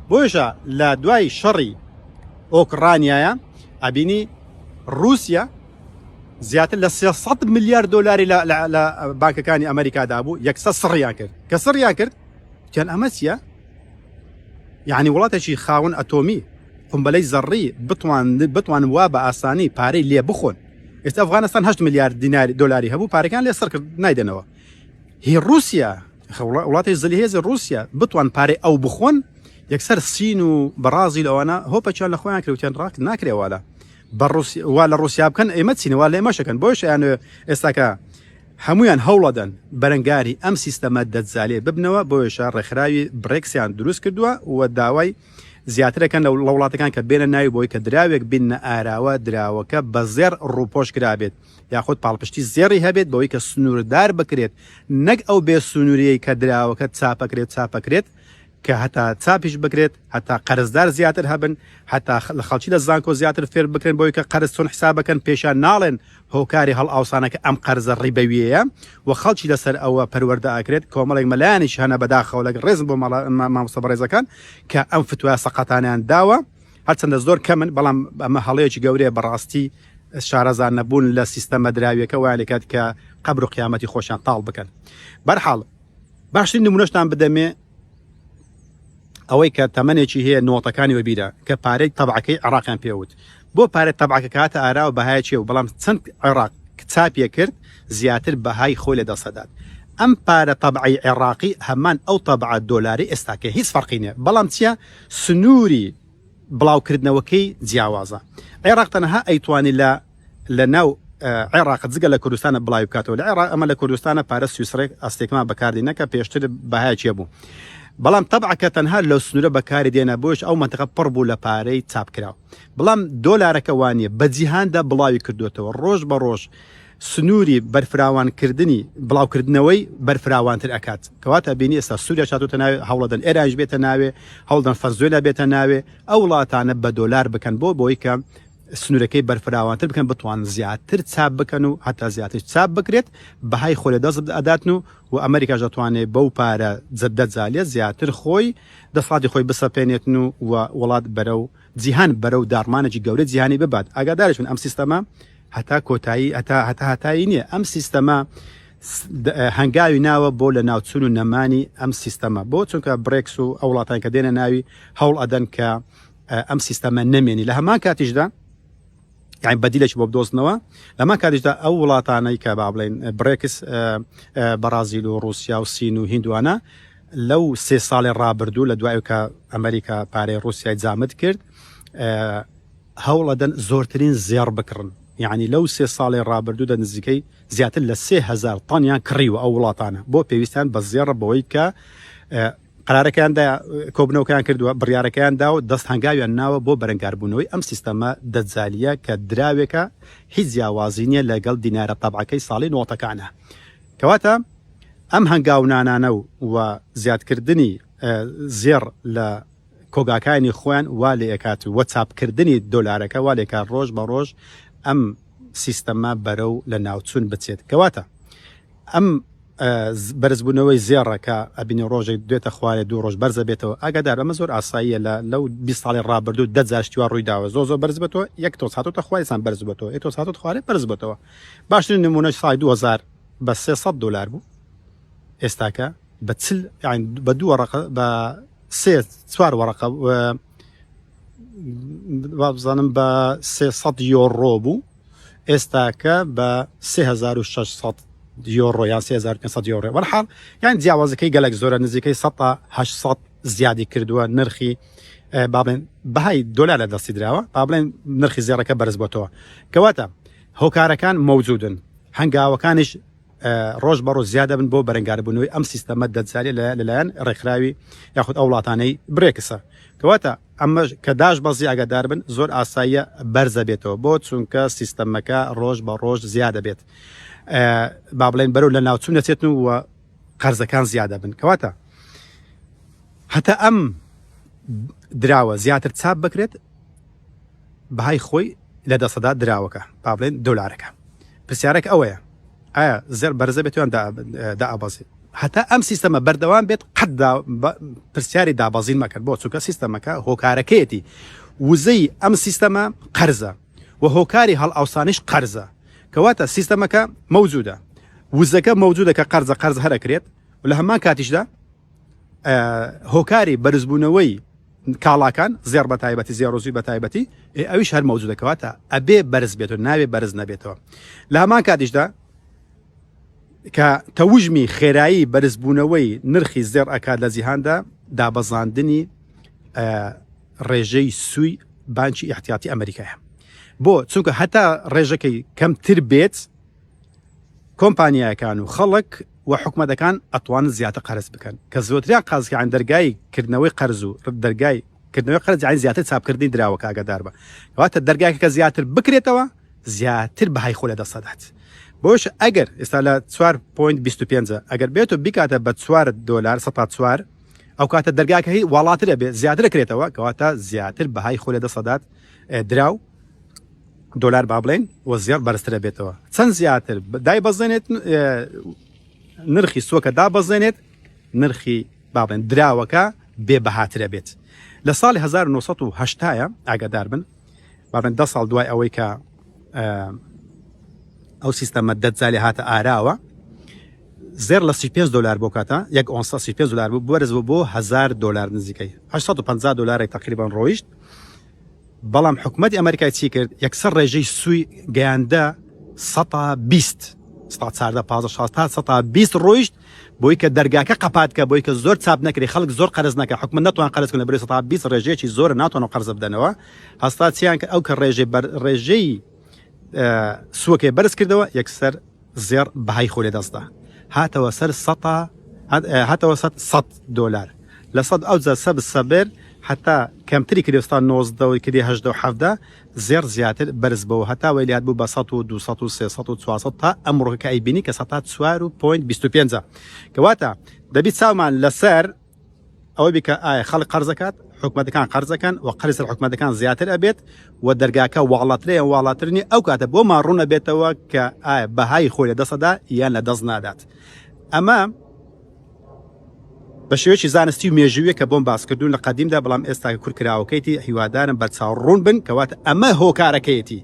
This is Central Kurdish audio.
بۆیشە لە دوای شەڕی ئۆکرانیایە ئەبینی رووسیا زیاتر لە 300 ملیارد دلاری لە بانکەکانی ئەمریکادا بوو، یەکسە سڕیان کرد کە سڕیان کرد کەن ئەمە چییە؟ یعنی وڵاتێکی خاوەن ئەتۆمی قمبەلەی زەڕی بتوان وا بە ئاسانی پارەی لێ بخۆن. ئێستا ئەفغانستان 8 ملیارد دلاری هەبوو، پارەکان لێ سڕ کرد نایدەنەوە. هی رووسیا وڵاتی زلیهێز رووسیا بتوان پارەی ئەو بخۆن، یەکسەر سین و بەرازیل ئەوانە هۆپەچیان لە خۆیان کردوتیان ڕاک ناکرێوالە وا لە رووسیا بکەن ئێمە چینەوە لە ئێمەشەکەن. بۆش یانێ ئێستاکە هەمویان هەوڵەدەن بەرەنگاری ئەم سیستەمە دەتزالێ ببنەوە. بۆیشە ڕێکخراوی برێکسیان دروست کردووە و داوای زیاترەکەن لە وڵاتەکان کە بێنە ناوی بۆی کە دراوێک بینە ئاراوە دراوەکە بە زێر ڕووپۆش کرابێت یاخود پاڵپشتی زێڕی هەبێت بەوەی کە سنووردار بکرێت، نەک ئەو بێ سنووریەی کە دراوەکە چاپەکرێت کە هەتا چاپیش بکرێت، هەتا قەرزدار زیاتر هەبن، هەتا لە خەڵکی لە زانکۆ زیاتر فێر بکرێن بۆی کە قەرز چۆن حسابەکەن پێشان ناڵێن هۆکاری هەڵ ئاوسانەکە ئەم قەرزە ڕیبەویەیە و خەڵکی لەسەر ئەوە پەروەردە ئاکرێت. کۆمەڵێک مەلایانیش هەنە بەداخەوە لەگە ڕێزم بۆ مامۆستا بەڕێزەکان کە ئەم فتوای سەقەتانیان داوە، هەرچەندە زۆر کەمن، بەڵام ئەمە هەڵەیەکی گەورەیە بەڕاستی شارەزان نەبوون لە سیستەمە دراویەکە وایان لێکات کە قەبر و قیامەتی خۆشیان تاڵ بکەن. بەرحاڵ باشترین نمونەشتان بدەمێ ئەوەی کە تەمەنێکی هەیە نۆتەکانی وەبیرە کە پارەی تەبعەکەی عێراقیان پێوت. بۆ پارەی تەبعەکە کاتە ئارا و بەهای چیە و بەڵام چەند عێراق چاپیە کرد زیاتر بەهای خۆی لە دەسەدات. ئەم پارە تەبعی عێراقی هەمان ئەو تەبعە دۆلاری ئێستاکە هیچ فەرقی نییە، بەڵام چیە؟ سنووری بڵاوکردنەوەکەی جیاوازە. عێراق تەنها ئەیتوانی لە ناو عێراق جگە لە کوردستانە بڵاوی بکاتەوە. لە عێراق ئەمە لە کوردستانە پارە سویسڕێک ئەستێکمان بەکاردێنەکە پێشتر بەهای چیە بوو، بەڵام تەبعەکە تەنها لەو سنوورە بەکاری دێنە بۆش ئەو منتەقە پڕ بوو لە پارەی چاپکراوە. بەڵام دۆلارەکە وانە بە جیهاندا بڵاوی کردوێتەوە ڕۆژ بە ڕۆژ سنووری بەرفراوانکردنی بڵاوکردنەوەی بەرفراوانتر ئەکات. کەواتە بینی ئێستا سووریا چاتۆتە ناوێ، هەوڵەدەن ئێرانیش بێتە ناوێ، هەوڵدەن فەنزوێلا بێتە ناوێ، ئەو وڵاتانە بە دۆلار بکەن بۆی کە سنوورەکەی بەرفراوانتر بکەن بتوان زیاتر چاپ بکەن و هەتا زیاتر چاپ بکرێت بەهای خۆی لە دەست ئەداتن و ئەمریکاش دەتوانێت بەو پارە دەجالێت زیاتر خۆی دەسڵاتی خۆی بسەپێنێتن و وڵات بەرەو جیهان بەرەو دارمانێکی گەورە جیهانی ببات. ئاگادارش من ئەم سیستەمە هەتا کۆتایی هەتایی نییە. ئەم سیستەمە هەنگاوی ناوە بۆ لە ناوچون و نەمانی ئەم سیستەمە بۆ چونکە برێکس و ئەو وڵاتان کە دێنە ناوی هەوڵ ئەدەن کە ئەم سیستەمە نەمێنی. لە هەمان کاتیشدا یعنی بەدیلێکی بۆ بدۆزنەوە لەما کاتیشدا ئەو وڵاتانەی کە با بڵێن برێکس بەرازیل و رووسیا و سین و هیندوانە لەو 3 ساڵی ڕابردوو لە دوای کە ئەمریکا پارەی رووسیای جامد کرد هەوڵەدەن زۆرترین زێڕ بکڕن. یعنی لەو 3 ساڵی ڕابردوودا نزیکەی زیاتر لە 3000 تۆنیان کڕیوە ئەو وڵاتانە بۆ پێویستیان بە زێڕە بەوەی کە قرارەکەیاندا کۆبنەوەکەیان کردووە، بڕیارەکەیاندا و دەست هەنگاویان ناوە بۆ بەرەنگاربوونەوەی ئەم سیستەمە دەجالیە کە دراوێکە هیچ جیاوازی نییە لەگەڵ دینارە تەبعەکەی ساڵی نۆتەکانە. کەواتە ئەم هەنگاونانانە و زیادکردنی زێڕ لە کۆگاکانی خۆیان وا لێ ئەکات و چاپکردنی دۆلارەکە وا لێکات ڕۆژ بە ڕۆژ ئەم سیستەمە بەرەو لە ناوچوون بچێت. کەواتە ئەم بەرزبوونەوەی زێڕەکە ئەبینی ڕۆژێک دوێتە خوارێ 2 ڕۆژ بەرزە بێتەوە. ئاگادار ئەمە زۆر ئاساییە لەو 20 ساڵی ڕابردوو 10 شتیوار ڕوویداوە زۆر بەرز بێتەوە، یەک تۆ هاتۆتە خوارێسان بەرز بێتەوە، یەک تۆ هاتۆتە خوارێ بەرز بێتەوە. باشترین نمونەش ساڵی 2000 بە 300 دلار بوو، ئێستاکە بە 2 وەرەقە بە 3-4 وەرەقە بزانم بە 300 یۆڕۆ بوو، ئێستاکە بە 3600 یۆڕۆ یان 3500 یۆڕۆ. وەرحاڵ یان جیاوازەکەی گەلێک زۆرە، نزیکەی 800 زیادی کردووە نرخی بابڵێن بەهای دۆلار لە دەستی درراوە، بابڵێن نرخی زێڕەکە بەرز بۆتەوە. کەواتە هۆکارەکان مەوجودن، هەنگاوەکانیش ڕۆژ بە ڕۆژ زیادە بن بۆ بەرەنگاربوونەوەی ئەم سیستەمە دەجاری لەلایەن ڕێکخراوی یاخود ئەو وڵاتانەی برێکسە. کەواتە ئەمە کە داش بەزی ئاگادار بن زۆر ئاساییە بەرزە بێتەوە بۆ چونکە سیستەمەکە ڕۆژ بە ڕۆژ زیادە بێت، با بڵێن بەرەو لە ناوچوون دەچێتن و قەرزەکان زیادە بن. کەواتە هەتا ئەم دراوە زیاتر چاپ بکرێت بەهای خۆی لە دەسەدا دراوەکە با بڵێن دۆلارەکە. پرسیارێک ئەوەیە ئایا زێر بەرزە بێتیان دائەبەزێت؟ هەتا ئەم سیستەمە بەردەوام بێت قەت پرسیاری دابەزین مەکرد بۆ چونکە سیستەمەکە هۆکارەکەیەتی وزەی ئەم سیستەمە قەرزە و هۆکاری هەڵ ئەوسانیش قەرزە کەواتە سیستەمەکە مەوجودە وزەکە مەوجودە کە قەرز هەرەکرێت و لە هەمان کاتیشدا هۆکاری بەرزبوونەوەی کاڵاکان زێر بە تایبەتی زێڕۆزی بە تایبەتی ئەویش هەر مەوجودەکەواتە ئەبێ بەرز بێت و ناوێ بەرز نەبێتەوە لە هەمان کاتیشدا کە تەوژمی خێرایی بەرزبوونەوەی نرخی زێر ئەکات لە جیهاندا دابەزاندنی ڕێژەی سووی بانکی احتیاتی ئەمریکایە بۆ چونکە هەتا ڕێژەکەی کەمتر بێت کۆمپانیایەکان و خەڵک و حکومەتەکان ئەتوانن زیاتر قەرز بکەن کە زۆتریان قازکیان دەرگای کردنەوەی قەرز و دەرگای کردنەوەی قەرز یعنی زیاتر چاپکردنی دراوە کاگەدار بە کەواتە دەرگایەکە زیاتر بکرێتەوە زیاتر بەهای خۆ لە دەسەدات بۆش ئەگەر ئێستا لە 4.25 ئەگەر بێت و بیکاتە بە $4 4 ئەو کاتە دەرگاکە هی وڵاترە بێت زیاتر کرێتەوە کەواتە زیاتر بەهای خۆ لە دەسەدات دراو دۆلار با بڵێن و زیاد بەرزترە بێتەوە چەند زیاتر دای بەزێنێت نرخی سووەکە دابەزێنێت نرخی با بڵێن دراوەکە بێبەهاترە بێت لە ساڵی 1970 ئاگادار بن با بڵێن 10 ساڵ دوای ئەوەی کە ئەو سیستەمە دەجالی هاتە ئاراوە زێر لە $35 بۆ کاتە یەک ئۆنسا $35 بوو بەرز بۆ $1000 نزیکەی $850 تقریبان ڕۆیشت بەڵام حکومەتی ئەمریکای چی کرد یەکسەر ڕێژەی سووی گەیاندە 120 ڕۆیشت بۆی کە دەرگاکە قەپاتکە بۆی کە زۆر چاپ نەکری خەڵک زۆر قەرز نەکە حکومەت ناتوان قەرزکردن بەرەی 120 ڕێژەیەکی زۆر ناتوانەوە قەرز بدەنەوە هەستا چیان کە ئەو کە ڕێژەی سووەکەی بەرز کردەوە یەکسەر زێر بەهای خۆ لێ دەستدا هاتەوە سەر $100 لە 100 ئەو جا سەبر حتا کەمتری کردێستا 90 کردی 1970 زێر زیاتر بەرز بەوە هەتا وەلیات بوو بە 100 200 300 400 تا ئەمڕۆکە ئەیبینی کە 4.25 کەواتە دەبی چاومان لەسەر ئەوە بیکە ئایا خەڵک قەرزەکات حکومەتەکان قەرزەکان و قەرز حکومەتەکان زیاتر ئەبێت و دەرگاکە وڵاترەیە وڵاترنی ئەو کاتە بۆ ماڕوونە بێتەوە کە ئایا بەهای خۆی لە دەسەدا یان لە دەست نادات ئەمە بە شێوەیەکی زانستی و مێژوویە کە بۆم باسکردوون لە قەدیمدا بەڵام ئێستا کورکراوەکەیتی هیوادارم بەرچاوڕوون بن کەواتە ئەمە هۆکارەکەیەتی